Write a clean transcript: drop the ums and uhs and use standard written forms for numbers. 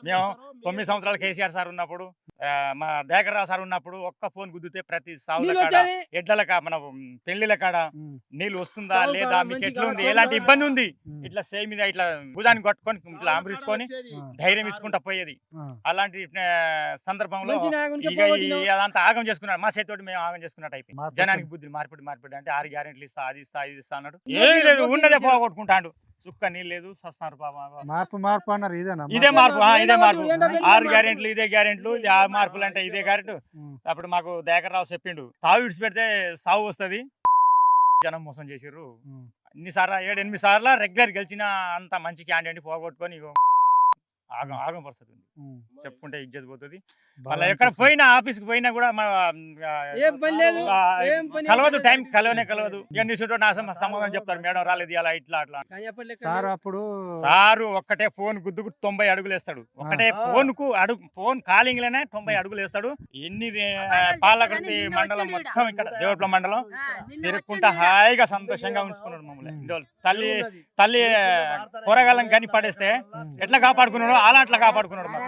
మేము 9 సంవత్సరాలు కేసీఆర్ సార్ ఉన్నప్పుడు మా దయాకర్రావు సార్ ఉన్నప్పుడు ఒక్క ఫోన్ గుద్దితే ప్రతి సావుల నీళ్ళు కాడ వచ్చేది. ఎడ్ల మన పెళ్లిల కాడ ఉమ్, నీళ్ళు వస్తుందా చావు లేదా కాడ మీకు మంచి ఎట్లా ఉంది కాడ ఎలాంటి చావు ఇబ్బంది ఉంది ఉమ్, ఇట్లా సేమ్ మీద ఇట్లా భుజాన్ని కొట్టుకొని ఇట్లా ఆంబరించుకొని ఆ, ధైర్యం ఇచ్చుకుంటా పోయేది ఆ. అలాంటి సందర్భంలో మంచి నాయకునికి ఇక పోగొట్టినావు. అదంతా ఆగం చేసుకున్నాడు మా చేతితోటి మేము ఆగం చేసుకున్నట్టు అయిపోయింది మార్పు జనానికి బుద్ధి మార్పిడి అంటే 6 గ్యారెంటీలు ఇస్తా అది ఇస్తా ఇది ఇస్తా అన్నాడు ఉన్నది ఏం లేదు ఉన్నది ఉన్నదే ఉన్నది. పోగొట్టుకుంటాడు సుక్క నీళ్ళు లేదు సస్తున్నారు పాపం మార్పు అన్నారు ఇదేనా ఇదే మార్పు ఇదే మార్పు ఏంటో పెళ్ళి 6 మార్పు. గ్యారెంట్లు ఇదే గ్యారెంట్లు ఆ మార్పులు అంటే ఇదే గ్యారెంట్ ఉమ్, అప్పుడు మాకు దయాకర్రావు చెప్పిండు తావు విడిచి పెడితే సావు వస్తుంది జనం మోసం చేసిర్రు ఉమ్. ఇన్ని సార్లు 7-8 సార్లు రెగ్యులర్ గెలిచిన అంత మంచి క్యాండిడేట్ పోగొట్టుకొని ఇగో ఆగం పరిస్థితి ఉంది ఉమ్. చెప్పుకుంటే ఇజ్జత్ పోతుంది బాగా మళ్ళీ ఎక్కడ అనిపిస్తుంది. పోయినా ఆఫీస్కి పోయినా కూడా మన ఏం పని లేదు, ఏం పని కలవదు లేదు. టైం కలవదు ఇక నీ చుట్టూ నా సమాధానం చెప్తారు మేడం రాలేదు అలా ఇట్లా అట్లా కానీ ఎప్పటి లెక్క సార్ లేదు. అప్పుడు సారు ఒక్కటే ఫోన్ గుద్దుకు 90 అడుగులు వేస్తాడు ఒకటే ఫోన్ కాలింగ్ లోనే 90 అడుగులు వేస్తాడు ఎన్ని పాలకర్తి మండలం మొత్తం ఇక్కడ దేవరపల్లి మండలం తిరుక్కుంటా హాయిగా సంతోషంగా ఉంచుకున్నాడు మమ్మల్ని ఇన్ని రోజులు. తల్లి పొరగాలం కానీ పడేస్తే ఎట్లా కాపాడుకున్నాడు అలా అట్లా కాపాడుకున్నాడు మాకు.